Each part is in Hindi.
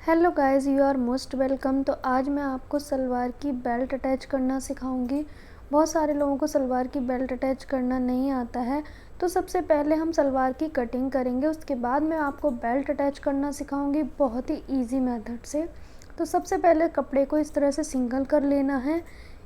Hello guys, you are most welcome. तो आज मैं आपको सलवार की बेल्ट अटैच करना सिखाऊंगी। बहुत सारे लोगों को सलवार की बेल्ट अटैच करना नहीं आता है। तो सबसे पहले हम सलवार की कटिंग करेंगे, उसके बाद मैं आपको बेल्ट अटैच करना सिखाऊंगी बहुत ही इजी मेथड से। तो सबसे पहले कपड़े को इस तरह से सिंगल कर लेना है।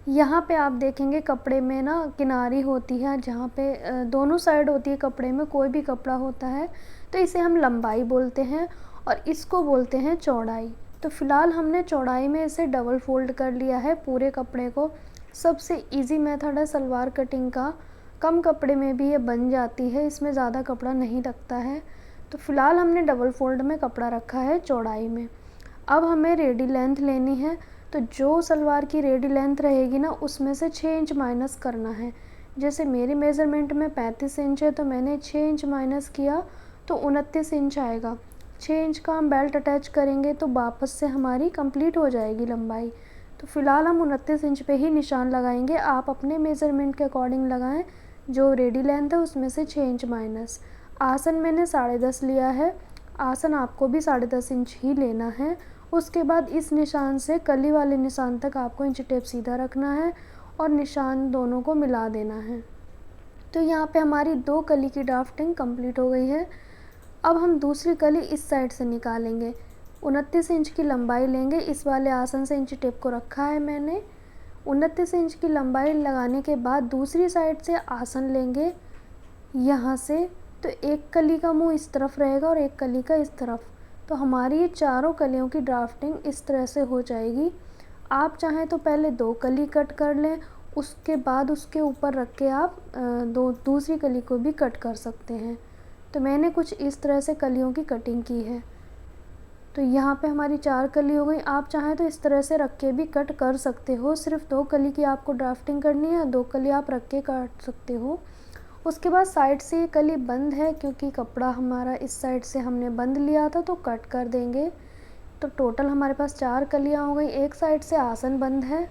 यहाँ पे आप देखेंगे कपड़े में ना किनारी होती है, जहाँ पे दोनों साइड होती है कपड़े में, कोई भी कपड़ा होता है तो इसे हम लंबाई बोलते हैं और इसको बोलते हैं चौड़ाई। तो फ़िलहाल हमने चौड़ाई में इसे डबल फोल्ड कर लिया है पूरे कपड़े को। सबसे इजी मेथड है सलवार कटिंग का, कम कपड़े में भी ये बन जाती है, इसमें ज़्यादा कपड़ा नहीं लगता है। तो फ़िलहाल हमने डबल फोल्ड में कपड़ा रखा है चौड़ाई में। अब हमें रेडी लेंथ लेनी है, तो जो सलवार की रेडी लेंथ रहेगी ना उसमें से 6 इंच माइनस करना है। जैसे मेरी मेज़रमेंट में 35 इंच है तो मैंने 6 इंच माइनस किया तो 29 इंच आएगा। 6 इंच का हम बेल्ट अटैच करेंगे तो वापस से हमारी कंप्लीट हो जाएगी लंबाई। तो फ़िलहाल हम 29 इंच पे ही निशान लगाएंगे, आप अपने मेज़रमेंट के अकॉर्डिंग लगाएं। जो रेडी लेंथ है उसमें से 6 इंच माइनस। आसन मैंने 10.5 लिया है, आसन आपको भी 10.5 इंच ही लेना है। उसके बाद इस निशान से कली वाले निशान तक आपको इंच टेप सीधा रखना है और निशान दोनों को मिला देना है। तो यहाँ पे हमारी 2 कली की ड्राफ्टिंग कंप्लीट हो गई है। अब हम दूसरी कली इस साइड से निकालेंगे। 29 इंच की लंबाई लेंगे, इस वाले आसन से इंच टेप को रखा है मैंने। 29 इंच की लंबाई लगाने के बाद दूसरी साइड से आसन लेंगे यहाँ से। तो एक कली का मुंह इस तरफ रहेगा और एक कली का इस तरफ। तो हमारी ये चारों कलियों की ड्राफ्टिंग इस तरह से हो जाएगी। आप चाहें तो पहले 2 कली कट कर लें, उसके बाद उसके ऊपर रख के आप दूसरी कली को भी कट कर सकते हैं। तो मैंने कुछ इस तरह से कलियों की कटिंग की है। तो यहाँ पे हमारी 4 कली हो गई। आप चाहें तो इस तरह से रख के भी कट कर सकते हो, सिर्फ 2 कली की आपको ड्राफ्टिंग करनी है, 2 कली आप रख के काट सकते हो। उसके बाद साइड से ये कली बंद है क्योंकि कपड़ा हमारा इस साइड से हमने बंद लिया था तो कट कर देंगे। तो टोटल हमारे पास 4 कलियाँ हो गई। एक साइड से आसन बंद है,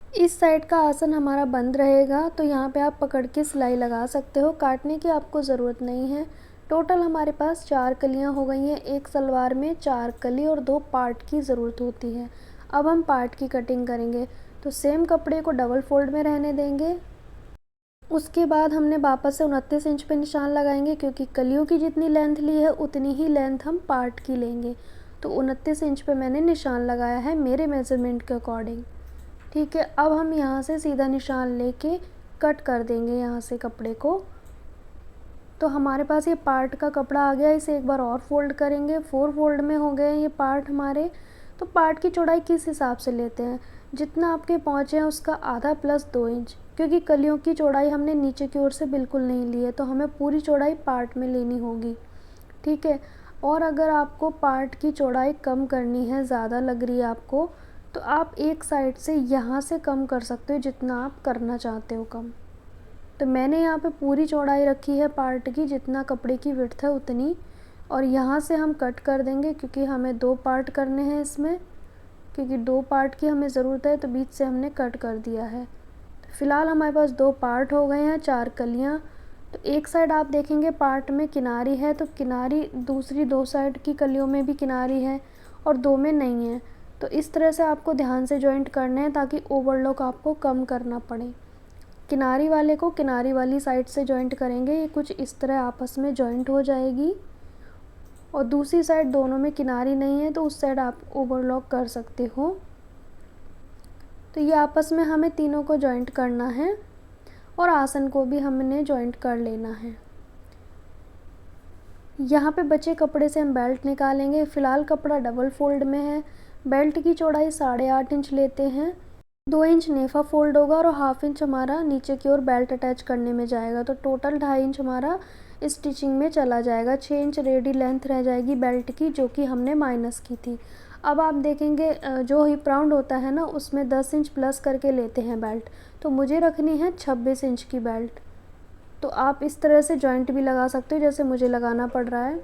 इस साइड का आसन हमारा बंद रहेगा, तो यहाँ पे आप पकड़ के सिलाई लगा सकते हो, काटने की आपको ज़रूरत नहीं है। टोटल हमारे पास 4 कलियाँ हो गई हैं। एक सलवार में 4 कली और 2 पार्ट की ज़रूरत होती है। अब हम पार्ट की कटिंग करेंगे। तो सेम कपड़े को डबल फोल्ड में रहने देंगे। उसके बाद हमने वापस से 29 इंच पे निशान लगाएंगे, क्योंकि कलियों की जितनी लेंथ ली है उतनी ही लेंथ हम पार्ट की लेंगे। तो 29 इंच पे मैंने निशान लगाया है मेरे मेज़रमेंट के अकॉर्डिंग। ठीक है, अब हम यहाँ से सीधा निशान लेके कट कर देंगे यहाँ से कपड़े को। तो हमारे पास ये पार्ट का कपड़ा आ गया, इसे एक बार और फोल्ड करेंगे। 4 फोल्ड में हो गए ये पार्ट हमारे। तो पार्ट की चौड़ाई किस हिसाब से लेते हैं, जितना आपके पहुँचे हैं उसका आधा प्लस 2 इंच, क्योंकि कलियों की चौड़ाई हमने नीचे की ओर से बिल्कुल नहीं ली है, तो हमें पूरी चौड़ाई पार्ट में लेनी होगी। ठीक है, और अगर आपको पार्ट की चौड़ाई कम करनी है, ज़्यादा लग रही है आपको, तो आप एक साइड से यहाँ से कम कर सकते हो जितना आप करना चाहते हो कम। तो मैंने यहाँ पे पूरी चौड़ाई रखी है पार्ट की, जितना कपड़े की विड्थ है उतनी, और यहाँ से हम कट कर देंगे क्योंकि हमें 2 पार्ट करने हैं इसमें, क्योंकि 2 पार्ट की हमें ज़रूरत है, तो बीच से हमने कट कर दिया है। तो फ़िलहाल हमारे पास 2 पार्ट हो गए हैं, 4 कलियाँ। तो एक साइड आप देखेंगे पार्ट में किनारी है, तो किनारी दूसरी 2 साइड की कलियों में भी किनारी है और 2 में नहीं है। तो इस तरह से आपको ध्यान से जॉइंट करने हैं ताकि ओवरलॉक आपको कम करना पड़े। किनारी वाले को किनारी वाली साइड से जॉइंट करेंगे, ये कुछ इस तरह आपस में जॉइंट हो जाएगी। और दूसरी साइड दोनों में किनारी नहीं है तो उस साइड आप ओवरलॉक कर सकते हो। तो ये आपस में हमें तीनों को जॉइंट करना है और आसन को भी हमने जॉइंट कर लेना है। यहाँ पे बचे कपड़े से हम बेल्ट निकालेंगे। फ़िलहाल कपड़ा डबल फोल्ड में है। बेल्ट की चौड़ाई 8.5 इंच लेते हैं। 2 इंच नेफा फोल्ड होगा और हाफ इंच हमारा नीचे की ओर बेल्ट अटैच करने में जाएगा, तो टोटल 2.5 इंच हमारा स्टिचिंग में चला जाएगा। 6 इंच रेडी लेंथ रह जाएगी बेल्ट की, जो कि हमने माइनस की थी। अब आप देखेंगे जो हिप राउंड होता है ना, उसमें 10 इंच प्लस करके लेते हैं बेल्ट, तो मुझे रखनी है 26 इंच की बेल्ट। तो आप इस तरह से जॉइंट भी लगा सकते हो जैसे मुझे लगाना पड़ रहा है।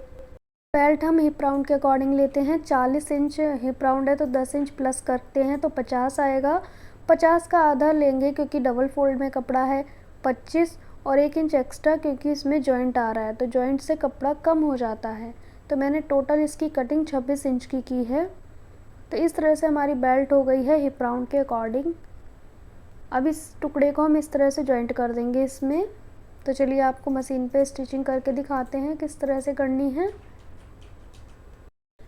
बेल्ट हम हिप राउंड के अकॉर्डिंग लेते हैं। 40 इंच हिप राउंड है तो 10 इंच प्लस करते हैं तो 50 आएगा। 50 का आधा लेंगे क्योंकि डबल फोल्ड में कपड़ा है। 25 और 1 इंच एक्स्ट्रा क्योंकि इसमें जॉइंट आ रहा है, तो जॉइंट से कपड़ा कम हो जाता है। तो मैंने टोटल इसकी कटिंग 26 इंच की है। तो इस तरह से हमारी बेल्ट हो गई है हिप राउंड के अकॉर्डिंग। अब इस टुकड़े को हम इस तरह से जॉइंट कर देंगे इसमें। तो चलिए आपको मशीन पे स्टिचिंग करके दिखाते हैं किस तरह से करनी है।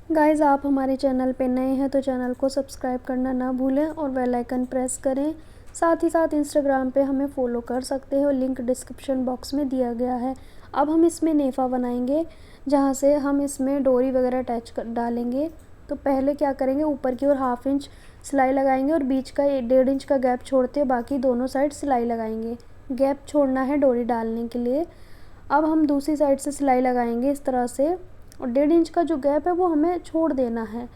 गाइज़, आप हमारे चैनल पे नए हैं तो चैनल को सब्सक्राइब करना ना भूलें और बेल आइकन प्रेस करें। साथ ही साथ इंस्टाग्राम पे हमें फॉलो कर सकते हो, लिंक डिस्क्रिप्शन बॉक्स में दिया गया है। अब हम इसमें नेफ़ा बनाएंगे, जहाँ से हम इसमें डोरी वगैरह अटैच कर डालेंगे। तो पहले क्या करेंगे, ऊपर की ओर 1/2 इंच सिलाई लगाएंगे और बीच का 1.5 इंच का गैप छोड़ते बाकी दोनों साइड सिलाई लगाएंगे। गैप छोड़ना है डोरी डालने के लिए। अब हम दूसरी साइड से सिलाई लगाएंगे इस तरह से, और 1.5 इंच का जो गैप है वो हमें छोड़ देना है।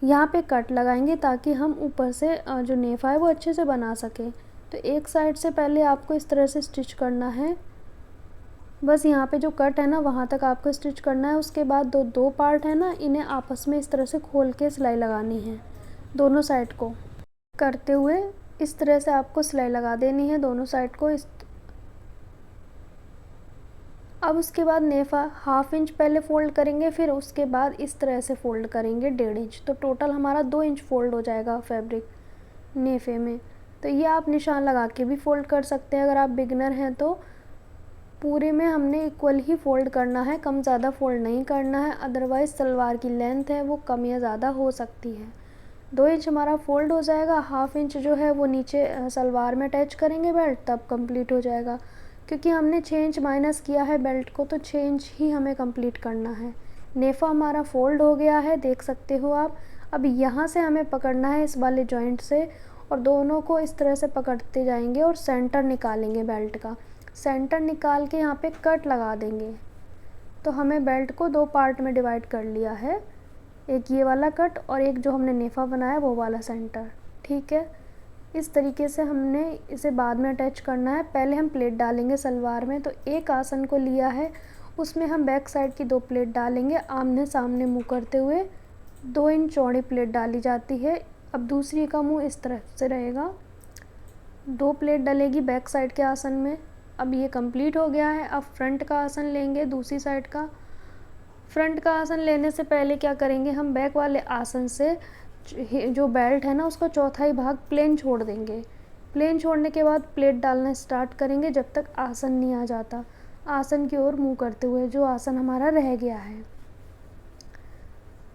यहाँ पे कट लगाएंगे ताकि हम ऊपर से जो नेफ़ा है वो अच्छे से बना सकें। तो एक साइड से पहले आपको इस तरह से स्टिच करना है, बस यहाँ पे जो कट है ना वहाँ तक आपको स्टिच करना है। उसके बाद दो पार्ट है ना, इन्हें आपस में इस तरह से खोल के सिलाई लगानी है। दोनों साइड को करते हुए इस तरह से आपको सिलाई लगा देनी है दोनों साइड को। अब उसके बाद नेफ़ा 1/2 इंच पहले फ़ोल्ड करेंगे, फिर उसके बाद इस तरह से फ़ोल्ड करेंगे 1.5 इंच। तो टोटल हमारा 2 इंच फ़ोल्ड हो जाएगा फैब्रिक नेफ़े में। तो ये आप निशान लगा के भी फ़ोल्ड कर सकते हैं अगर आप बिगनर हैं तो। पूरे में हमने इक्वल ही फ़ोल्ड करना है, कम ज़्यादा फ़ोल्ड नहीं करना है, अदरवाइज़ सलवार की लेंथ है वो कम या ज़्यादा हो सकती है। 2 इंच हमारा फ़ोल्ड हो जाएगा। 1/2 इंच जो है वो नीचे सलवार में अटैच करेंगे बेल्ट, तब कंप्लीट हो जाएगा। क्योंकि हमने 6 इंच माइनस किया है बेल्ट को, तो 6 इंच ही हमें कंप्लीट करना है। नेफ़ा हमारा फ़ोल्ड हो गया है, देख सकते हो आप। अब यहाँ से हमें पकड़ना है इस वाले जॉइंट से, और दोनों को इस तरह से पकड़ते जाएंगे और सेंटर निकालेंगे बेल्ट का। सेंटर निकाल के यहाँ पे कट लगा देंगे। तो हमें बेल्ट को 2 पार्ट में डिवाइड कर लिया है, एक ये वाला कट और एक जो हमने नेफ़ा बनाया वो वाला सेंटर। ठीक है, इस तरीके से हमने इसे बाद में अटैच करना है। पहले हम प्लेट डालेंगे सलवार में। तो एक आसन को लिया है, उसमें हम बैक साइड की 2 प्लेट डालेंगे आमने सामने मुँह करते हुए। 2 इंच चौड़ी प्लेट डाली जाती है। अब दूसरी का मुँह इस तरह से रहेगा, 2 प्लेट डलेगी बैक साइड के आसन में। अब ये कंप्लीट हो गया है। अब फ्रंट का आसन लेंगे दूसरी साइड का। फ्रंट का आसन लेने से पहले क्या करेंगे, हम बैक वाले आसन से जो बेल्ट है ना उसका चौथाई भाग प्लेन छोड़ देंगे। प्लेन छोड़ने के बाद प्लेट डालना स्टार्ट करेंगे जब तक आसन नहीं आ जाता, आसन की ओर मुँह करते हुए, जो आसन हमारा रह गया है।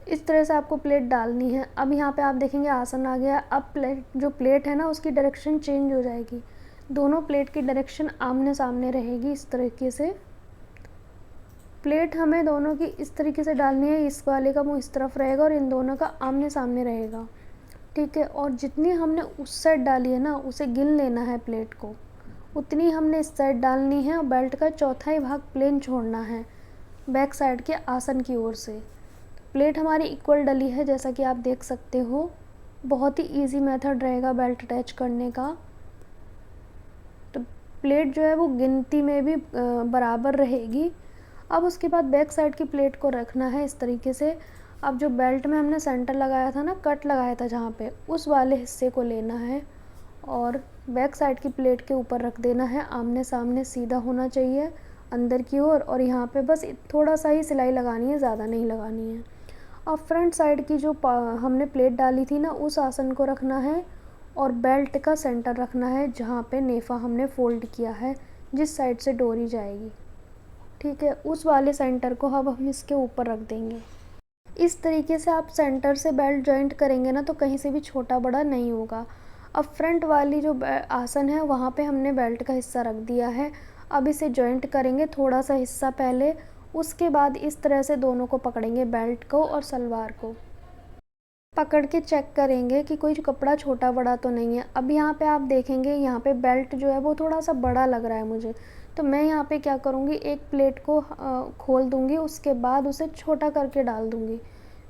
इस तरह से आपको प्लेट डालनी है। अब यहाँ पे आप देखेंगे आसन आ गया। अब प्लेट है ना उसकी डायरेक्शन चेंज हो जाएगी, दोनों प्लेट की डायरेक्शन आमने सामने रहेगी इस तरीके से। प्लेट हमें दोनों की इस तरीके से डालनी है, इस वाले का मुंह इस तरफ रहेगा और इन दोनों का आमने सामने रहेगा। ठीक है, और जितनी हमने उस साइड डाली है ना उसे गिन लेना है प्लेट को, उतनी हमने इस साइड डालनी है। और बेल्ट का चौथाई भाग प्लेन छोड़ना है बैक साइड के आसन की ओर से। प्लेट हमारी इक्वल डली है जैसा कि आप देख सकते हो। बहुत ही ईजी मेथड रहेगा बेल्ट अटैच करने का। तो प्लेट जो है वो गिनती में भी बराबर रहेगी। अब उसके बाद बैक साइड की प्लेट को रखना है इस तरीके से। अब जो बेल्ट में हमने सेंटर लगाया था ना, कट लगाया था जहाँ पे, उस वाले हिस्से को लेना है और बैक साइड की प्लेट के ऊपर रख देना है। आमने सामने सीधा होना चाहिए अंदर की ओर, और यहाँ पे बस थोड़ा सा ही सिलाई लगानी है, ज़्यादा नहीं लगानी है। अब फ्रंट साइड की जो हमने प्लेट डाली थी ना, उस आसन को रखना है और बेल्ट का सेंटर रखना है जहाँ पे नेफ़ा हमने फ़ोल्ड किया है, जिस साइड से डोरी जाएगी। ठीक है, उस वाले सेंटर को अब हम इसके ऊपर रख देंगे। इस तरीके से आप सेंटर से बेल्ट जॉइंट करेंगे ना तो कहीं से भी छोटा बड़ा नहीं होगा। अब फ्रंट वाली जो आसन है वहाँ पे हमने बेल्ट का हिस्सा रख दिया है। अब इसे जॉइंट करेंगे थोड़ा सा हिस्सा पहले, उसके बाद इस तरह से दोनों को पकड़ेंगे, बेल्ट को और सलवार को पकड़ के चेक करेंगे कि कोई कपड़ा छोटा बड़ा तो नहीं है। अब यहाँ पे आप देखेंगे, यहाँ पे बेल्ट जो है वो थोड़ा सा बड़ा लग रहा है मुझे, तो मैं यहाँ पे क्या करूँगी, एक प्लेट को खोल दूँगी, उसके बाद उसे छोटा करके डाल दूँगी।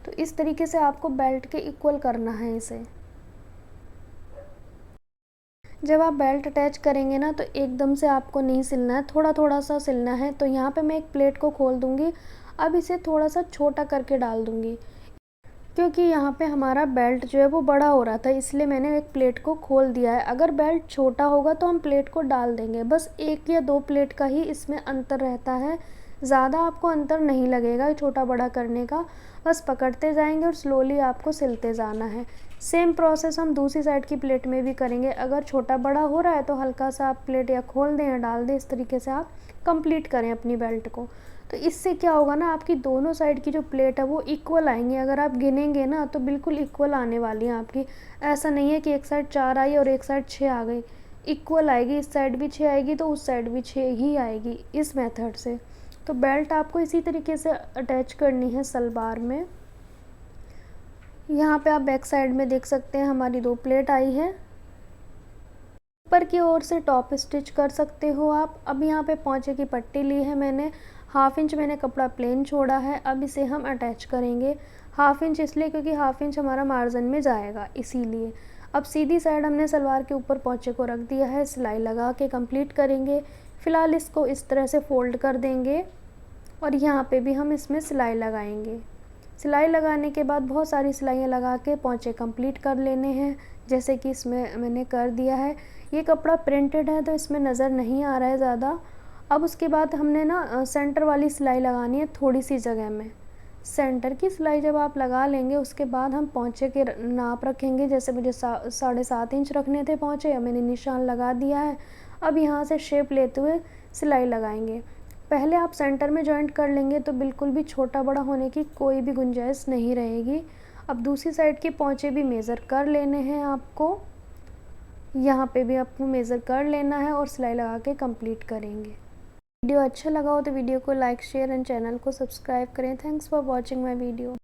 तो इस तरीके से आपको बेल्ट के इक्वल करना है इसे। जब आप बेल्ट अटैच करेंगे ना तो एकदम से आपको नहीं सिलना है, थोड़ा थोड़ा सा सिलना है। तो यहाँ पे मैं एक प्लेट को खोल दूँगी, अब इसे थोड़ा सा छोटा करके डाल दूँगी, क्योंकि यहाँ पे हमारा बेल्ट जो है वो बड़ा हो रहा था, इसलिए मैंने एक प्लेट को खोल दिया है। अगर बेल्ट छोटा होगा तो हम प्लेट को डाल देंगे, बस 1 या 2 प्लेट का ही इसमें अंतर रहता है, ज़्यादा आपको अंतर नहीं लगेगा छोटा बड़ा करने का, बस पकड़ते जाएंगे और स्लोली आपको सिलते जाना है। सेम प्रोसेस हम दूसरी साइड की प्लेट में भी करेंगे। अगर छोटा बड़ा हो रहा है तो हल्का सा आप प्लेट या खोल दें या डाल दें, इस तरीके से आप कंप्लीट करें अपनी बेल्ट को। तो इससे क्या होगा ना, आपकी दोनों साइड की जो प्लेट है वो इक्वल आएंगी। अगर आप गिनेंगे ना तो बिल्कुल इक्वल आने वाली हैं आपकी। ऐसा नहीं है कि एक साइड 4 आई और एक साइड 6 आ गई, इक्वल आएगी। इस साइड भी 6 आएगी तो उस साइड भी 6 ही आएगी, इस मेथड से। तो बेल्ट आपको इसी तरीके से अटैच करनी है सलवार में। यहाँ पे आप बैक साइड में देख सकते हैं हमारी 2 प्लेट आई है। ऊपर की ओर से टॉप स्टिच कर सकते हो आप। अब यहाँ पे पोंचे की पट्टी ली है मैंने, 1/2 इंच मैंने कपड़ा प्लेन छोड़ा है। अब इसे हम अटैच करेंगे। 1/2 इंच इसलिए क्योंकि 1/2 इंच हमारा मार्जिन में जाएगा, इसीलिए। अब सीधी साइड हमने सलवार के ऊपर पोंचे को रख दिया है, सिलाई लगा के कंप्लीट करेंगे। फ़िलहाल इसको इस तरह से फ़ोल्ड कर देंगे और यहाँ पे भी हम इसमें सिलाई लगाएंगे। सिलाई लगाने के बाद बहुत सारी सिलाइयाँ लगा के पोंचे कंप्लीट कर लेने हैं, जैसे कि इसमें मैंने कर दिया है। ये कपड़ा प्रिंटेड है तो इसमें नज़र नहीं आ रहा है ज़्यादा। अब उसके बाद हमने ना सेंटर वाली सिलाई लगानी है थोड़ी सी जगह में। सेंटर की सिलाई जब आप लगा लेंगे उसके बाद हम पोंचे के नाप रखेंगे। जैसे मुझे 7.5 इंच रखने थे पोंचे, मैंने निशान लगा दिया है। अब यहाँ से शेप लेते हुए सिलाई लगाएंगे। पहले आप सेंटर में जॉइंट कर लेंगे तो बिल्कुल भी छोटा बड़ा होने की कोई भी गुंजाइश नहीं रहेगी। अब दूसरी साइड के पोंचे भी मेज़र कर लेने हैं आपको। यहाँ पे भी आपको मेज़र कर लेना है और सिलाई लगा के कंप्लीट करेंगे। वीडियो अच्छा लगा हो तो वीडियो को लाइक शेयर एंड चैनल को सब्सक्राइब करें। Thanks for watching my video.